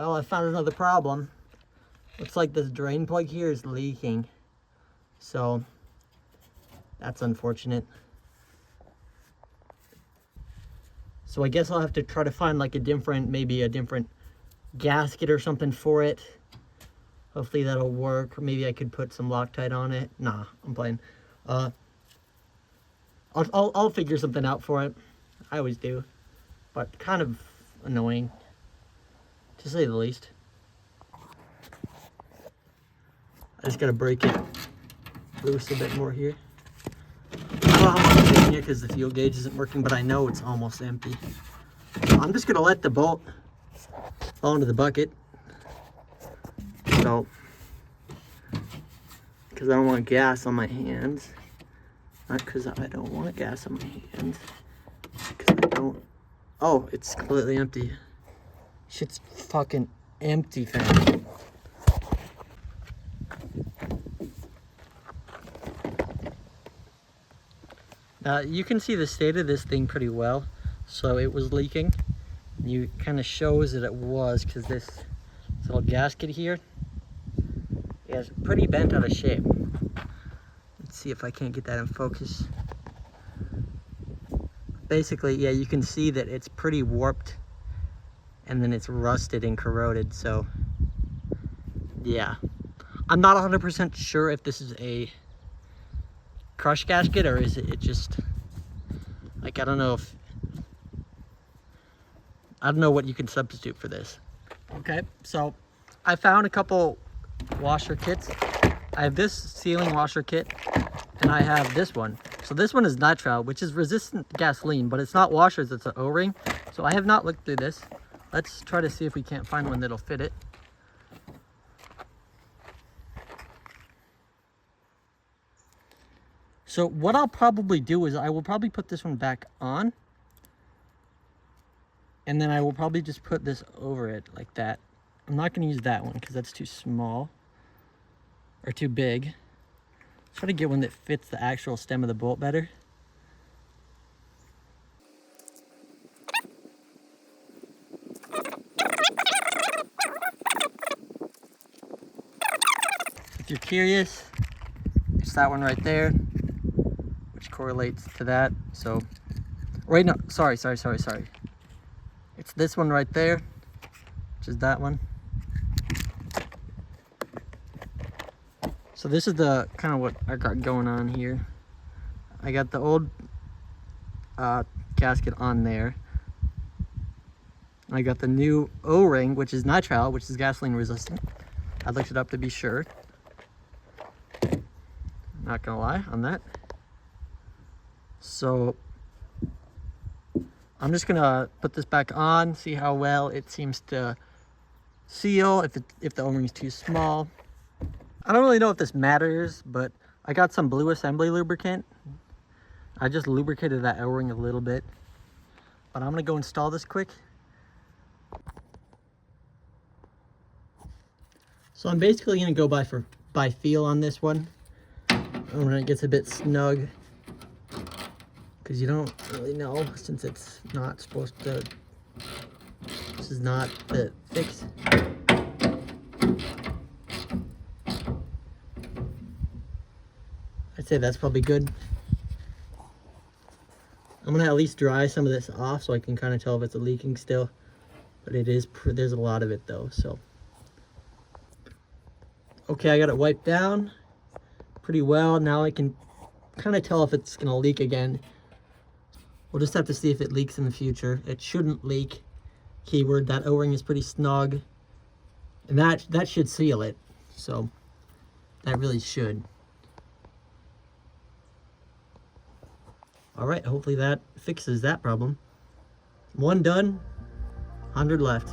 Well, I found another problem. Looks like this drain plug here is leaking. So, that's unfortunate. So I guess I'll have to try to find like maybe a different gasket or something for it. Hopefully that'll work. Or maybe I could put some Loctite on it. Nah, I'm playing. I'll figure something out for it. I always do. But kind of annoying, to say the least. I just gotta break it loose a bit more here. I don't know how much I'm in here because the fuel gauge isn't working, but I know it's almost empty. I'm just gonna let the bolt fall into the bucket. So, because I don't want gas on my hands. Not because I don't want gas on my hands. Because I don't. Oh, it's completely empty. Shit's fucking empty, fam. You can see the state of this thing pretty well. So it was leaking. You kind of shows that it was because this little gasket here is pretty bent out of shape. Let's see if I can't get that in focus. Basically, yeah, you can see that it's pretty warped and then it's rusted and corroded. So yeah, I'm not 100% sure if this is a crush gasket or is it just like, I don't know what you can substitute for this. Okay, so I found a couple washer kits. I have this sealing washer kit and I have this one. So this one is nitrile, which is resistant to gasoline, but it's not washers, it's an O-ring. So I have not looked through this. Let's try to see if we can't find one that'll fit it. So what I'll probably do is I will probably put this one back on. And then I will probably just put this over it like that. I'm not going to use that one because that's too small or too big. Try to get one that fits the actual stem of the bolt better. If you're curious, it's that one right there, which correlates to that. So, wait, no, sorry. It's this one right there, which is that one. So this is the kind of what I got going on here. I got the old gasket on there. I got the new O-ring, which is nitrile, which is gasoline resistant. I looked it up to be sure. Not gonna lie on that. So I'm just gonna put this back on, see how well it seems to seal, if the O-ring is too small. I don't really know if this matters, but I got some blue assembly lubricant. I just lubricated that O-ring a little bit. But I'm gonna go install this quick. So I'm basically gonna go by feel on this one. When it gets a bit snug, because you don't really know since it's not supposed to. This is not the fix. I'd say that's probably good. I'm gonna at least dry some of this off so I can kind of tell if it's leaking still. But it is. There's a lot of it though. So okay, I got it wiped down pretty well. Now I can kind of tell if it's gonna leak again. We'll just have to see if it leaks in the future. It shouldn't leak. Keyword, that O-ring is pretty snug. And that should seal it. So that really should. All right, hopefully that fixes that problem. One done, 100 left.